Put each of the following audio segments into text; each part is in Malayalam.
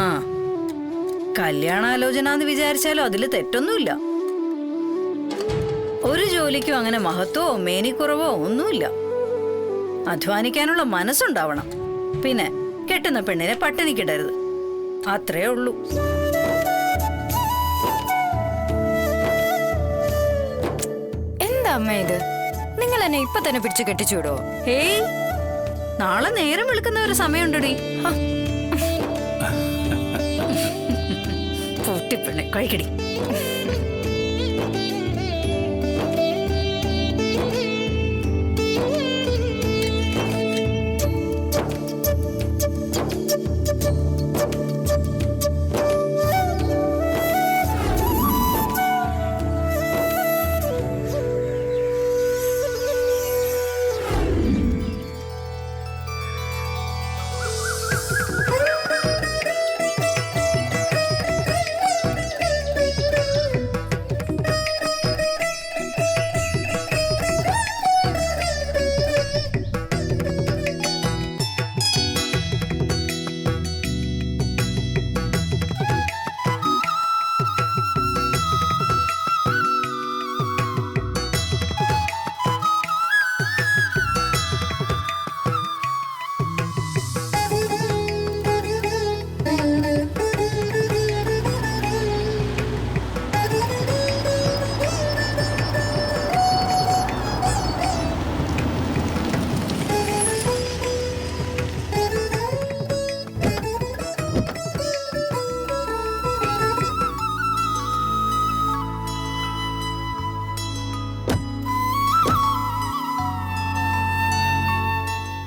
ആ കല്യാണാലോചന എന്ന് വിചാരിച്ചാലും അതില് തെറ്റൊന്നുമില്ല. ഒരു ജോലിക്കും അങ്ങനെ മഹത്വമോ മേനിക്കുറവോ ഒന്നുമില്ല. അധ്വാനിക്കാനുള്ള മനസ്സുണ്ടാവണം. പിന്നെ കെട്ടുന്ന പെണ്ണിനെ പട്ടിണിക്കിടരുത്. അത്രേ ഉള്ളൂ. എന്താ അമ്മ ഇത്? നിങ്ങൾ എന്നെ ഇപ്പൊ തന്നെ പിടിച്ചു കെട്ടിച്ചുവിടോ? ഏയ്, നാളെ നേരം വിളിക്കുന്ന ഒരു സമയമുണ്ടടി. പൊട്ടിപ്പെണ്ണെ കഴിക്കടി.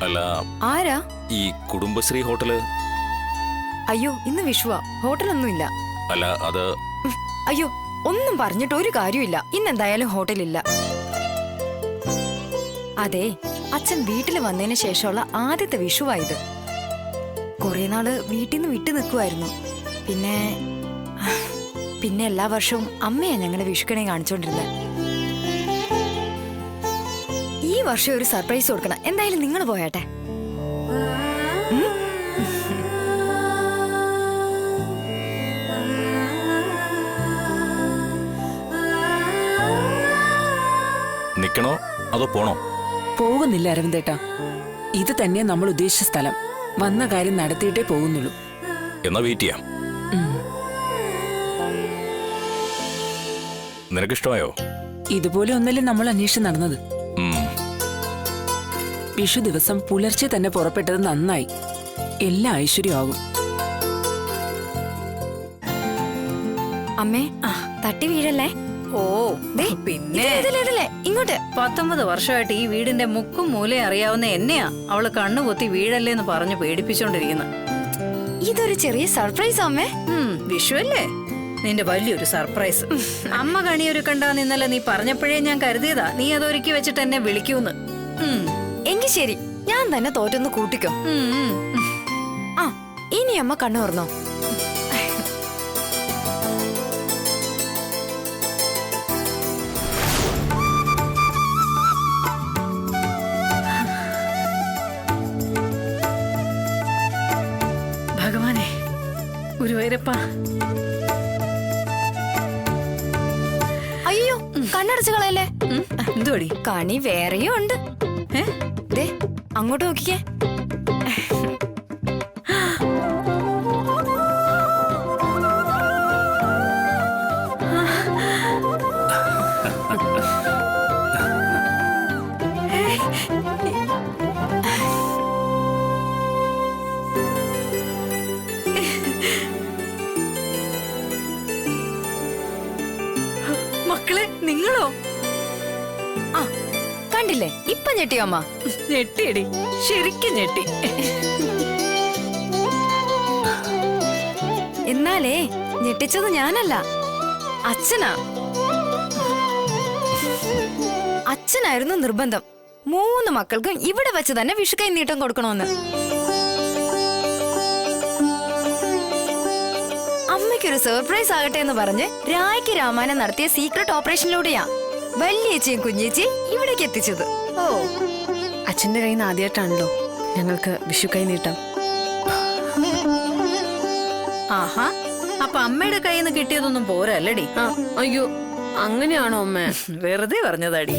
അല്ല, ആരാ? ഈ കുടുംബശ്രീ ഹോട്ടല്? അയ്യോ, ഇന്ന് വിഷുവാ, ഹോട്ടലൊന്നുമില്ല. അല്ല, അത് അയ്യോ, ഒന്നും പറഞ്ഞിട്ട് ഒരു കാര്യമില്ല. ഇന്നെന്തായാലും ഹോട്ടലില്ല. അതെ, അച്ഛൻ വീട്ടിൽ വന്നതിന് ശേഷമുള്ള ആദ്യത്തെ വിഷുവായത്. കുറെ നാള് വീട്ടിൽ നിന്ന് വിട്ടു നിൽക്കുമായിരുന്നു. പിന്നെ എല്ലാ വർഷവും അമ്മയാ ഞങ്ങളെ വിഷുക്കണി കാണിച്ചോണ്ടിരുന്നത്. ഈ വർഷം ഒരു സർപ്രൈസ് കൊടുക്കണം. എന്തായാലും നിങ്ങൾ പോയാട്ടെ. നിക്കണോ അതോ പോണോ? പോകുന്നില്ല അരവിന്ദേട്ടാ. ഇത് തന്നെ നമ്മൾ ഉദ്ദേശിച്ച സ്ഥലം. വന്ന കാര്യം നടത്തിയിട്ടേ പോകുന്നുള്ളൂ. എന്നാ വെയിറ്റ് ചെയ്യാം. നിനക്കിഷ്ടമായോ? ഇതുപോലെ ഒന്നല്ലേ നമ്മൾ അന്വേഷിച്ച് നടന്നത്. വിഷു ദിവസം പുലർച്ചെ തന്നെ പുറപ്പെട്ടത് നന്നായി. എല്ലാ ഐശ്വര്യമാകും. അമ്മേ, തട്ടി വീഴല്ലേ? ഓ പിന്നെ ഇങ്ങോട്ട്. 19 വർഷമായിട്ട് ഈ വീടിന്റെ മുക്കും മൂലയും അറിയാവുന്ന എന്നെയാ അവള് കണ്ണുപൊത്തി വീഴല്ലേന്ന് പറഞ്ഞു പേടിപ്പിച്ചോണ്ടിരിക്കുന്നത്. ഇതൊരു ചെറിയ സർപ്രൈസ് അമ്മേ. വിഷുവല്ലേ, നിന്റെ വലിയൊരു സർപ്രൈസ്. അമ്മ കണിയൊരുക്കണ്ടാന്ന് ഇന്നലെ നീ പറഞ്ഞപ്പോഴേ ഞാൻ കരുതിയതാ നീ അതൊരുക്കി വെച്ചിട്ട് എന്നെ വിളിക്കൂന്ന്. എങ്കിൽ ശരി, ഞാൻ തന്നെ തോറ്റൊന്ന് കൂട്ടിക്കോ. ആ, ഇനി അമ്മ കണ്ണു തുറന്നോ. ഭഗവാനെ, ഗുരുവായൂരപ്പ. അയ്യോ, കണ്ണടച്ചു കളയല്ലേ. എന്തുവടി? കണി വേറെയും ഉണ്ട്. ദേ, അങ്ങോട്ട് നോക്കിക്കേ. മക്കളെ, നിങ്ങളോ? ആ, കണ്ടില്ലേ, ഇപ്പൊ ഞെട്ടിയോ അമ്മ? ഞെട്ടിയടി, ശരിക്കും ഞെട്ടി. എന്നാലേ ഞെട്ടിച്ചത് ഞാനല്ല, അച്ഛനാ. അച്ഛനായിരുന്നു നിർബന്ധം. 3 മക്കൾക്കും ഇവിടെ വെച്ച് തന്നെ വിഷുക്കൈ നീട്ടം കൊടുക്കണമെന്ന്. അമ്മയ്ക്കൊരു സർപ്രൈസ് ആകട്ടെ എന്ന് പറഞ്ഞ് രായ്ക്ക് രാമായണം നടത്തിയ സീക്രട്ട് ഓപ്പറേഷനിലൂടെയാ വല്യേച്ചിയും കുഞ്ഞേച്ചിയും ഇവിടേക്ക് എത്തിച്ചത്. ഓ, അച്ഛന്റെ കയ്യിൽ നിന്ന് ആദ്യമായിട്ടാണല്ലോ ഞങ്ങൾക്ക് വിഷു കൈ നീട്ടം. ആഹാ, അപ്പൊ അമ്മയുടെ കയ്യിൽ നിന്ന് കിട്ടിയതൊന്നും പോരല്ലടി. ആ, അയ്യോ അങ്ങനെയാണോ അമ്മേ? വെറുതെ പറഞ്ഞതാടി.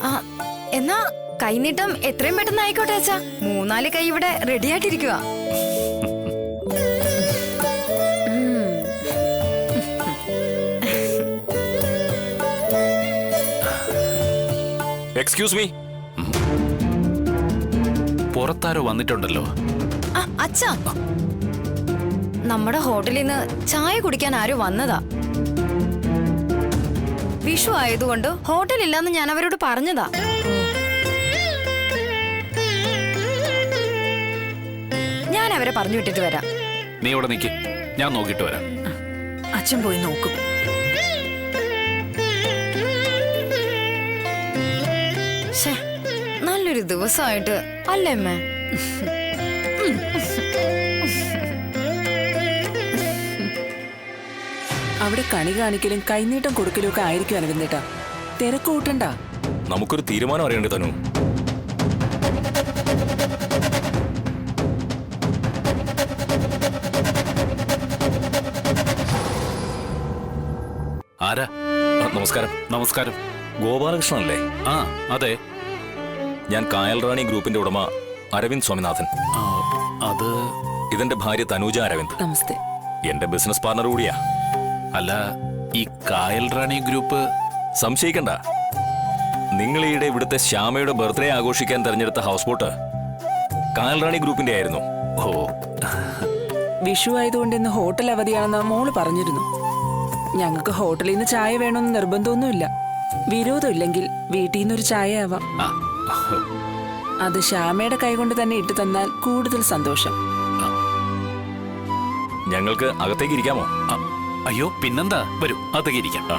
ആ എന്നാ കൈനീട്ടം എത്രയും പെട്ടെന്ന് ആയിക്കോട്ടെ അച്ഛാ. 3-4 കൈ ഇവിടെ റെഡി ആയിട്ടിരിക്കുക. Excuse me. പുറത്താരോ വന്നിട്ടുണ്ടല്ലോ. അച്ഛാ, നമ്മുടെ ഹോട്ടലിൽ നിന്ന് ചായ കുടിക്കാൻ ആരോ വന്നതാ. വിഷു ആയതുകൊണ്ട് ഹോട്ടലില്ലാന്ന് ഞാൻ അവരോട് പറഞ്ഞതാ. ഞാൻ അവരെ പറഞ്ഞു വിട്ടിട്ട് വരാം. നീ ഇവിടെ നിൽക്ക്, ഞാൻ നോക്കിയിട്ട് വരാം. അച്ഛൻ പോയി നോക്കും. ശ്ശേ, നല്ലൊരു ദിവസമായിട്ട് അല്ലേ അമ്മേ? അവിടെ കണി കാണിക്കലും കൈനീട്ടം കൊടുക്കലും ഒക്കെ ആയിരിക്കും അരവിന്ദേട്ടാ. തിരക്ക് കൂട്ടണ്ട. നമുക്കൊരു തീരുമാനം അറിയണ്ടേ തനു? ആരാ? നമസ്കാരം. നമസ്കാരം. ഗോപാലകൃഷ്ണൻ അല്ലേ? ആ അതെ. ഞാൻ കായൽ റാണി ഗ്രൂപ്പിന്റെ ഉടമ അരവിന്ദ് സ്വാമിനാഥൻ. ആ, അത് ഇതെന്റെ ഭാര്യ തനൂജ അരവിന്ദ്. നമസ്തേ. എന്റെ ബിസിനസ് പാർട്ണർ കൂടിയാ. അല്ല, ഈ കായൽ റാണി ഗ്രൂപ്പ്. സംശയിക്കണ്ട, നിങ്ങൾ ഈയിടെ ഇവിടുത്തെ ശ്യാമയുടെ ബർത്ത്ഡേ ആഘോഷിക്കാൻ തെരഞ്ഞെടുത്ത ഹൗസ് ബോട്ട് കായൽ റാണി ഗ്രൂപ്പിന്റെ ആയിരുന്നു. ഓ, വിഷു ആയതുകൊണ്ട് ഇന്ന് ഹോട്ടൽ അവധിയാണെന്ന് മോള് പറഞ്ഞിരുന്നു. ഞങ്ങൾക്ക് ഹോട്ടലിൽ നിന്ന് ചായ വേണമെന്ന് നിർബന്ധമൊന്നുമില്ല. വിരോധമില്ലെങ്കിൽ വീട്ടിൽ നിന്നൊരു ചായ ആവാം. ആ, അത് ശ്യാമയുടെ കൈകൊണ്ട് തന്നെ ഇട്ടു തന്നാൽ കൂടുതൽ സന്തോഷം. ഞങ്ങൾക്ക് അകത്തേക്ക് ഇരിക്കാമോ? ആ, അയ്യോ പിന്നെന്താ, വരൂ അതൊക്കെ ഇരിക്കാം. ആ,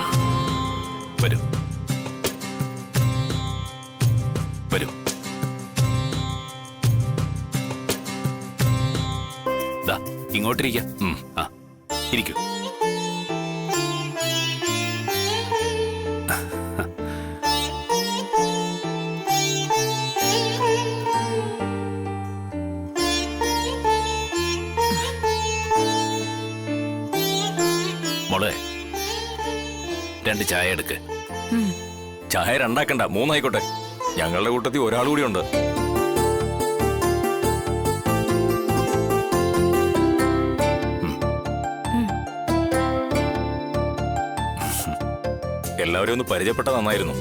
വരൂ വരൂ. ദാ ഇങ്ങോട്ടിരിക്കാം. ആ, ഇരിക്കൂ. മോളെ, 2 ചായ എടുക്ക്. ചായ 2 ആക്കണ്ട, 3 ആയിക്കോട്ടെ. ഞങ്ങളുടെ കൂട്ടത്തിൽ ഒരാൾ കൂടി ഉണ്ട്. എല്ലാവരും ഒന്ന് പരിചയപ്പെട്ട നന്നായിരുന്നു.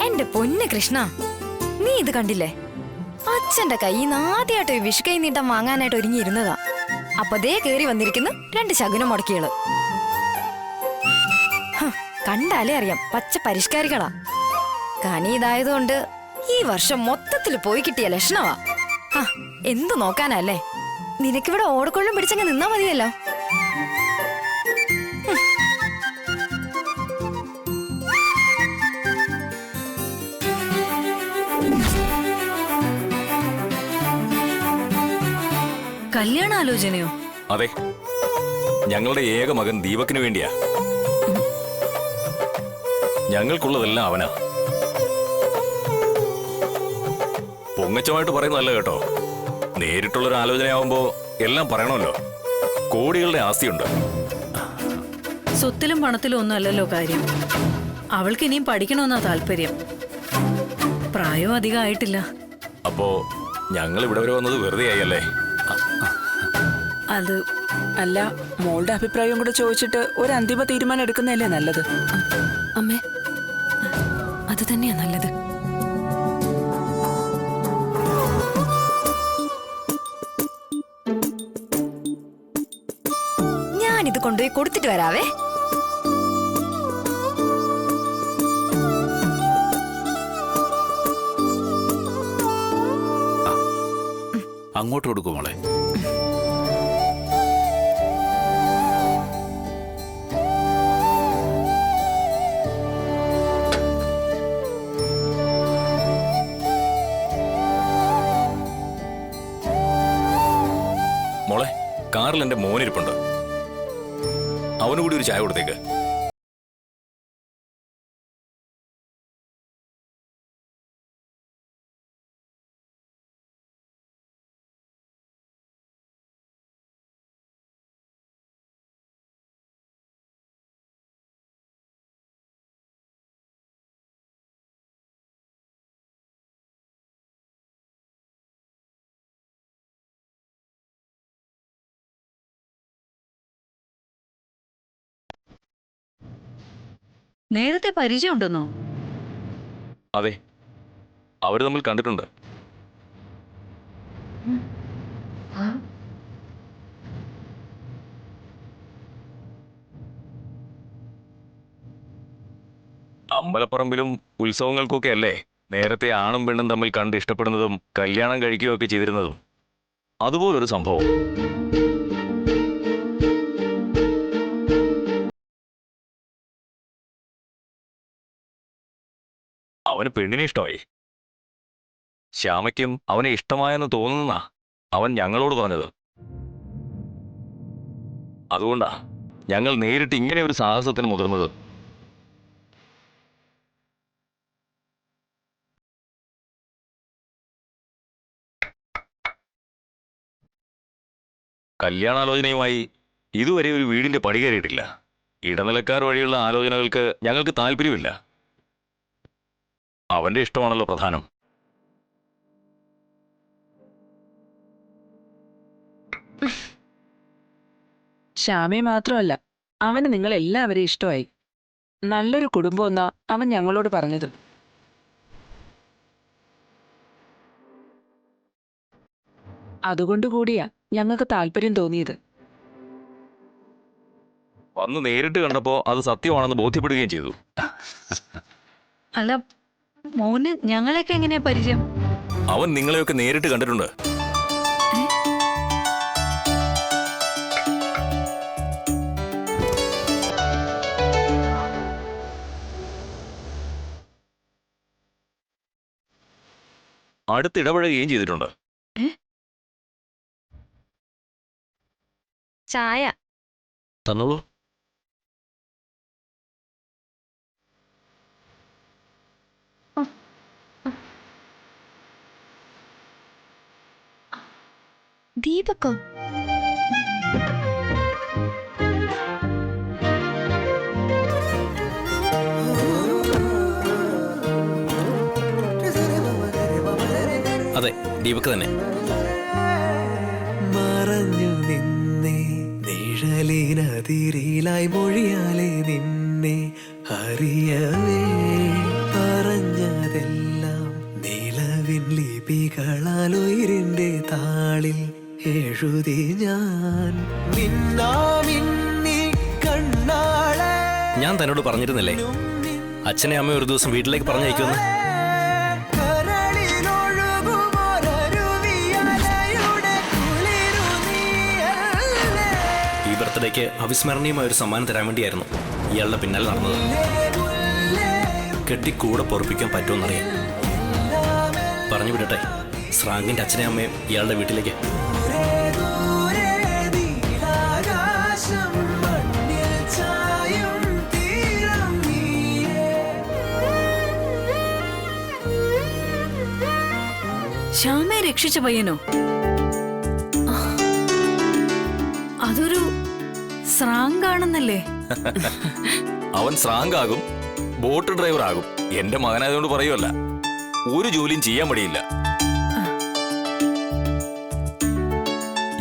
എന്റെ പൊന്ന് കൃഷ്ണ, നീ ഇത് കണ്ടില്ലേ? അച്ഛന്റെ കയ്യിൽ ആദ്യമായിട്ട് ഒരു വിഷു കൈ നീട്ടം വാങ്ങാനായിട്ട് ഒരുങ്ങിയിരുന്നതാ. അപ്പൊ ദേ കേറി വന്നിരിക്കുന്നു 2 ശകുനം മുടക്കികള്. കണ്ടാലേ അറിയാം, പച്ച പരിഷ്കാരികളാ. കനി ഇതായതുകൊണ്ട് ഈ വർഷം മൊത്തത്തിൽ പോയി കിട്ടിയ ലക്ഷണവാ. എന്തു നോക്കാനല്ലേ? നിനക്കിവിടെ ഓടക്കൊള്ളും പിടിച്ചങ്ങ് നിന്നാ മതിയല്ലോ. കല്യാണ ആലോചനയോ? അതെ, ഞങ്ങളുടെ ഏക മകൻ ദീപക്കിന് വേണ്ടിയാ. ഞങ്ങൾക്കുള്ളതെല്ലാം അവനാ. പൊങ്ങച്ചമായിട്ട് പറയുന്നതല്ല കേട്ടോ. നേരിട്ടുള്ളൊരു ആലോചനയാവുമ്പോ എല്ലാം പറയണമല്ലോ. കോടികളുടെ ആസ്തിയുണ്ട്. സ്വത്തിലും പണത്തിലും ഒന്നും അല്ലല്ലോ കാര്യം. അവൾക്ക് ഇനിയും പഠിക്കണമെന്നാ താല്പര്യം. പ്രായവും അധികം ആയിട്ടില്ല. അപ്പോ ഞങ്ങൾ ഇവിടെ വരെ വന്നത് വെറുതെ ആയല്ലേ? അത് അല്ല, മോളുടെ അഭിപ്രായം കൂടെ ചോദിച്ചിട്ട് ഒരു അന്തിമ തീരുമാനം എടുക്കുന്നതല്ലേ നല്ലത്. അമ്മേ, അത് തന്നെയാ നല്ലത്. ഞാനിത് കൊണ്ടുപോയി കൊടുത്തിട്ട് വരാവേ. അങ്ങോട്ട് കൊടുക്കൂ മോളെ. മോളെ, കാറിൽ എന്റെ മോനിരിപ്പുണ്ട്. അവനുകൂടി ഒരു ചായ കൊടുത്തേക്ക്. നേരത്തെ പരിചയം ഉണ്ടെന്നോ? അതെ, അവര് തമ്മിൽ കണ്ടിട്ടുണ്ട്. അമ്പലപ്പറമ്പിലും ഉത്സവങ്ങൾക്കൊക്കെ അല്ലേ നേരത്തെ ആണും പെണ്ണും തമ്മിൽ കണ്ട് ഇഷ്ടപ്പെടുന്നതും കല്യാണം കഴിക്കുകയൊക്കെ ചെയ്തിരുന്നതും. അതുപോലൊരു സംഭവം. അവന് പെണ്ണിനെ ഇഷ്ടമായി. ശ്യാമയ്ക്കും അവനെ ഇഷ്ടമായെന്ന് തോന്നുന്ന അവൻ ഞങ്ങളോട് പറഞ്ഞത്. അതുകൊണ്ടാ ഞങ്ങൾ നേരിട്ട് ഇങ്ങനെ ഒരു സാഹസത്തിന് മുതിർന്നത്. കല്യാണാലോചനയുമായി ഇതുവരെ ഒരു വീടിന്റെ പടി കയറിയിട്ടില്ല. ഇടനിലക്കാർ വഴിയുള്ള ആലോചനകൾക്ക് ഞങ്ങൾക്ക് താല്പര്യമില്ല. അവന്റെ ഇഷ്ടമാണല്ലോ പ്രധാനം. ശ്യാമയെ മാത്രമല്ല, അവന് നിങ്ങൾ എല്ലാവരെയും ഇഷ്ടമായി. നല്ലൊരു കുടുംബം എന്നാ അവൻ ഞങ്ങളോട് പറഞ്ഞത്. അതുകൊണ്ടുകൂടിയാ ഞങ്ങൾക്ക് താല്പര്യം തോന്നിയത്. വന്ന് നേരിട്ട് കണ്ടപ്പോ അത് സത്യമാണെന്ന് ബോധ്യപ്പെടുകയും ചെയ്തു. അല്ല, മോന് ഞങ്ങളെയൊക്കെ എങ്ങനെയാ പരിചയം? അവൻ നിങ്ങളെയൊക്കെ നേരിട്ട് കണ്ടിട്ടുണ്ട്. അടുത്തിടപഴകുകയും ചെയ്തിട്ടുണ്ട്. ചായ തന്നോളൂ. ദീപക്കോ? അതെ, ദീപക് തന്നെ. മറഞ്ഞു നിന്നെ നിഴലിനതിരിലായി മൊഴിയാലെ നിന്നെ അറിയവേ പറഞ്ഞതെല്ലാം നിലവിൻ ലിപികളാൽ ഉയിരിന്റെ താളിൽ എഴുതി ഞാൻ. മിന്നാമിന്നി കണ്ണാളെ ഞാൻ തന്നോട് പറഞ്ഞിരുന്നില്ലേ അച്ഛനെ അമ്മ ഒരു ദിവസം വീട്ടിലേക്ക് പറഞ്ഞയക്കുമെന്ന്? ഈ ബർത്ത്ഡേക്ക് അവിസ്മരണീയമായ ഒരു സമ്മാനം തരാൻ വേണ്ടിയായിരുന്നു ഇയാളുടെ പിന്നാലെ നടന്നത്. കെട്ടിക്കൂടെ പൊറപ്പിക്കാൻ പറ്റുമെന്നറിയാം. പറഞ്ഞു വിടട്ടെ ശ്രാങ്കിന്റെ അച്ഛനെ അമ്മയും ഇയാളുടെ വീട്ടിലേക്ക്. ശ്യാമയെ രക്ഷിച്ച പയ്യനോ? അതൊരു സ്രാങ്കാണെന്നല്ലേ? അവൻ സ്രാങ്കാകും, ബോട്ട് ഡ്രൈവർ ആകും. എന്റെ മകനായതുകൊണ്ട് പറയുമല്ല, ഒരു ജോലിയും ചെയ്യാൻ മടിയില്ല.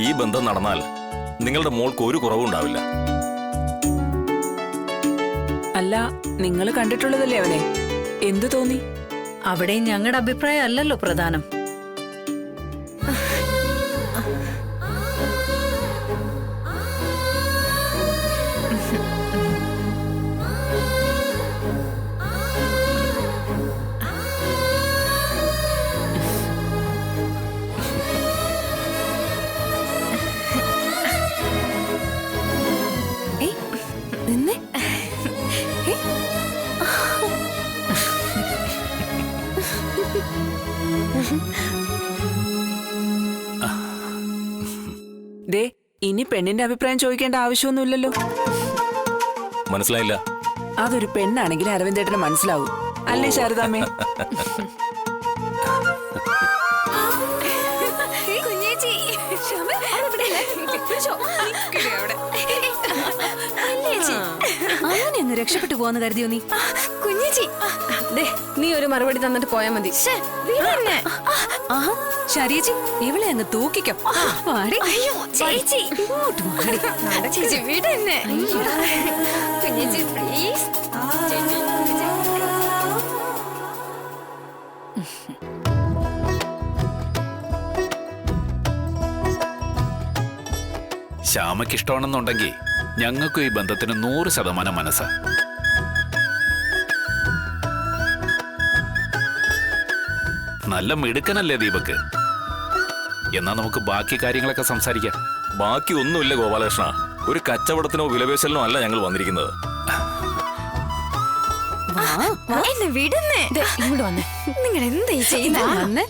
ഈ ബന്ധം നടന്നാൽ നിങ്ങളുടെ മോൾക്ക് ഒരു കുറവും ഉണ്ടാവില്ല. അല്ല, നിങ്ങൾ കണ്ടിട്ടുള്ളതല്ലേ അവനെ? എന്തു തോന്നി? അവിടെയും ഞങ്ങളുടെ അഭിപ്രായം അല്ലല്ലോ പ്രധാനം. ദേ, ഇനി പെണ്ണിന്റെ അഭിപ്രായം ചോദിക്കേണ്ട ആവശ്യമൊന്നുമില്ലല്ലോ. മനസ്സിലായില്ല? അതൊരു പെണ്ണാണെങ്കിൽ അരവിന്ദേട്ടന് മനസ്സിലാവും, അല്ലേ ശാരദാമ്മേ? അങ്ങനെയൊന്ന് രക്ഷപ്പെട്ടു പോവാന്ന് കരുതിയോ നീ? കുഞ്ഞേച്ചി, നീ ഒരു മറുപടി തന്നിട്ട് പോയാ മതി. ശരിയേച്ചി, ഇവളെ അങ്ങ് തൂക്കിക്കോ. അയ്യോ ചേച്ചി, ചേച്ചി വീട് തന്നെ. കുഞ്ഞേച്ചി പ്ലീസ്. ശ്യാമയ്ക്ക് ഇഷ്ടമാണെന്നുണ്ടെങ്കിൽ ഞങ്ങൾക്കും ഈ ബന്ധത്തിന് 100% മനസ്സാ. നല്ല മിടുക്കനല്ലേ ദീപക്ക്? എന്നാ നമുക്ക് ബാക്കി കാര്യങ്ങളൊക്കെ സംസാരിക്കാം. ബാക്കി ഒന്നുമില്ല ഗോപാലകൃഷ്ണ. ഒരു കച്ചവടത്തിനോ വിലപേശലിനോ അല്ല ഞങ്ങൾ വന്നിരിക്കുന്നത്. എന്നെ വിടുന്നേ. ഇങ്ങോട്ട് വന്നേ. നിങ്ങൾ എന്താ ഈ ചെയ്യുന്നത്? വന്നേ.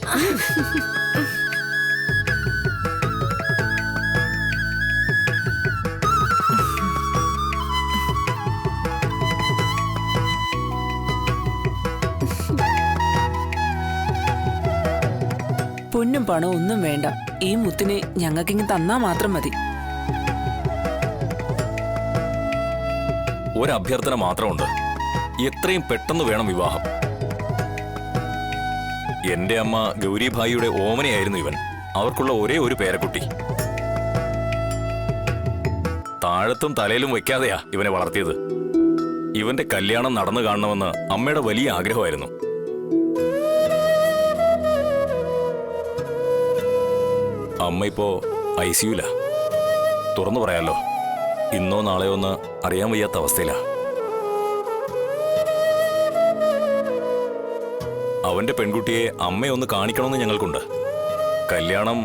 പൊന്നും പണം ഒന്നും വേണ്ട. ഈ മുത്തിനെ ഞങ്ങൾക്കിങ്ങ് തന്നാ മാത്രം മതി. ഒരഭ്യർത്ഥന മാത്രമുണ്ട്. എത്രയും പെട്ടെന്ന് വേണം വിവാഹം. എന്റെ അമ്മ ഗൗരിഭായിയുടെ ഓമനയായിരുന്നു ഇവൻ. അവർക്കുള്ള ഒരേ ഒരു പേരക്കുട്ടി. താഴത്തും തലയിലും വെക്കാതെയാ ഇവനെ വളർത്തിയത്. ഇവന്റെ കല്യാണം നടന്നു കാണണമെന്ന് അമ്മയുടെ വലിയ ആഗ്രഹമായിരുന്നു. അമ്മ ഇപ്പോ ICUല. തുറന്നു പറയാലോ, ഇന്നോ നാളെയോ ഒന്ന് അറിയാൻ വയ്യാത്ത അവസ്ഥയിലാ. അവന്റെ പെൺകുട്ടിയെ അമ്മയൊന്ന് കാണിക്കണമെന്ന് ഞങ്ങൾക്കുണ്ട്. കല്യാണം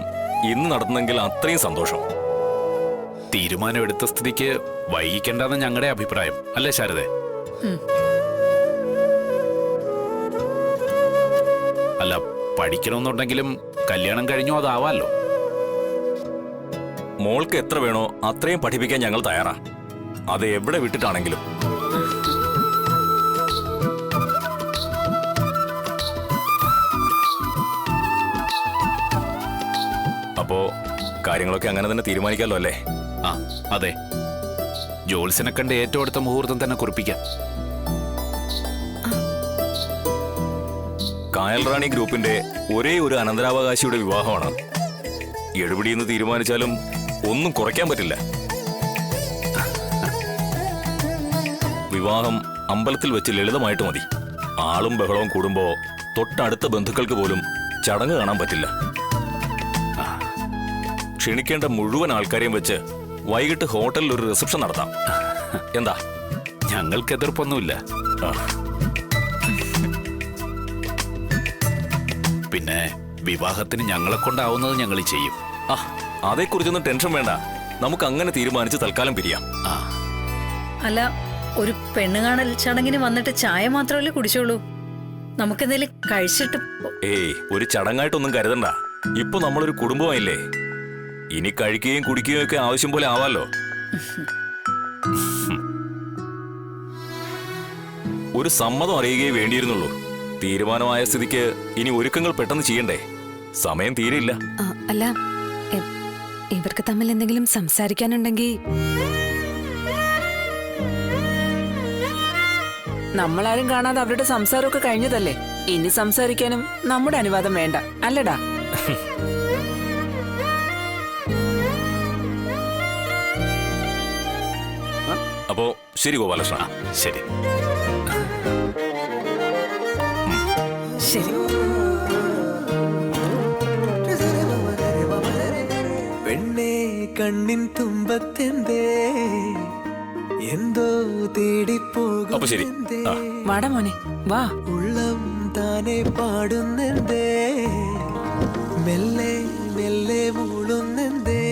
ഇന്ന് നടന്നെങ്കിൽ അത്രയും സന്തോഷം. തീരുമാനമെടുത്ത സ്ഥിതിക്ക് വൈകിക്കേണ്ടെന്ന് ഞങ്ങളുടെ അഭിപ്രായം, അല്ലേ ശാരദേ? അല്ല, പഠിക്കണമെന്നുണ്ടെങ്കിലും കല്യാണം കഴിഞ്ഞോ അതാവാലോ. മോൾക്ക് എത്ര വേണോ അത്രയും പഠിപ്പിക്കാൻ ഞങ്ങൾ തയ്യാറാ. അത് എവിടെ വിട്ടിട്ടാണെങ്കിലും. അപ്പോ കാര്യങ്ങളൊക്കെ അങ്ങനെ തന്നെ തീരുമാനിക്കാമല്ലോ അല്ലേ? ആ അതെ, ജോത്സ്യനെ കണ്ട് ഏറ്റവും അടുത്ത മുഹൂർത്തം തന്നെ കുറിപ്പിക്കാം. കായൽ റാണി ഗ്രൂപ്പിന്റെ ഒരേ ഒരു അനന്തരാവകാശിയുടെ വിവാഹമാണ്. എഴുപിടിയെന്ന് തീരുമാനിച്ചാലും ഒന്നും കുറയ്ക്കാൻ പറ്റില്ല. വിവാഹം അമ്പലത്തിൽ വെച്ച് ലളിതമായിട്ട് മതി. ആളും ബഹളവും കൂടുമ്പോ തൊട്ടടുത്ത ബന്ധുക്കൾക്ക് പോലും ചടങ്ങ് കാണാൻ പറ്റില്ല. ക്ഷണിക്കേണ്ട മുഴുവൻ ആൾക്കാരെയും വെച്ച് വൈകിട്ട് ഹോട്ടലിൽ ഒരു റിസപ്ഷൻ നടത്താം. എന്താ? ഞങ്ങൾക്ക് എതിർപ്പൊന്നുമില്ല. പിന്നെ വിവാഹത്തിന് ഞങ്ങളെ കൊണ്ടാവുന്നത് ഞങ്ങൾ ചെയ്യും. അതേക്കുറിച്ചൊന്നും ടെൻഷൻ വേണ്ട. നമുക്ക് അങ്ങനെ തീരുമാനിച്ച് തൽക്കാലം പിരിയാം. അല്ല, ഒരു പെണ്ണുകാണൽ ചടങ്ങിന് വന്നിട്ട് ചായ മാത്രമല്ലേ കുടിച്ചോളൂ? നമുക്കെന്തെങ്കിലും കഴിച്ചിട്ട് ഏയ്, ഒരു ചടങ്ങായിട്ടൊന്നും കരുതണ്ട. ഇപ്പൊ നമ്മളൊരു കുടുംബമായില്ലേ. ഇനി കഴിക്കുകയും കുടിക്കുകയും ഒക്കെ ആവശ്യം പോലെ ആവാലോ. ഒരു സമ്മതം അറിയുകയേ വേണ്ടിയിരുന്നുള്ളൂ. തീരുമാനമായ സ്ഥിതിക്ക് ഇനി ഒരുക്കങ്ങൾ പെട്ടെന്ന് ചെയ്യണ്ടേ? സമയം തീരെയില്ല. അല്ല, ഇവർക്ക് തമ്മിൽ എന്തെങ്കിലും സംസാരിക്കാനുണ്ടെങ്കിൽ നമ്മളാരും കാണാതെ അവരുടെ സംസാരമൊക്കെ കഴിഞ്ഞതല്ലേ. ഇനി സംസാരിക്കാനും നമ്മുടെ അനുവാദം വേണ്ട, അല്ലടാ? അപ്പോ ശരി ഗോപാലകൃഷ്ണ. ശരി ശരി. പെണ്ണേ കണ്ണിൻ തുമ്പത്തെന്തേ എന്തോ തേടിപ്പോകും. അപ്പൊ ശരി. വാടാ മോനെ, വാ. ഉള്ളം താനെ പാടുന്നെന്തേ മെല്ലെ മെല്ലെ മൂളുന്നെന്തേ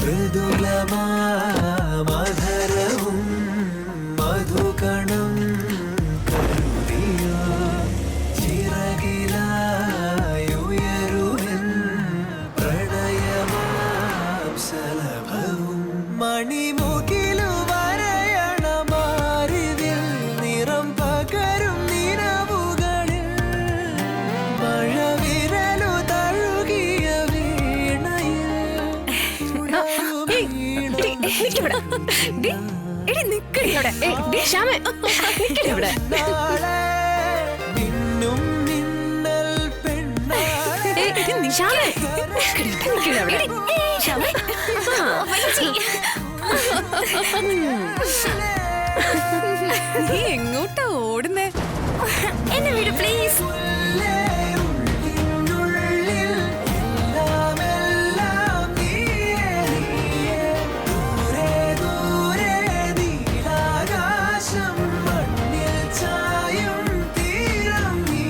മൃദുലമാധരവും മധുകണം കരുതിയോ ചിറകിലായുയരുവൻ പ്രണയമാംസലഭവും മണിമുകിലു വരയണമാരിതിൽ നിറം പകരും നിലവുകളിൽ മഴവിരലു തഴുകിയ വീണയിൽ മിന്നും മിന്നൽ നീ എങ്ങോട്ടാ ഓടുന്നേ? എന്നെ വിട് പ്ലീസ്.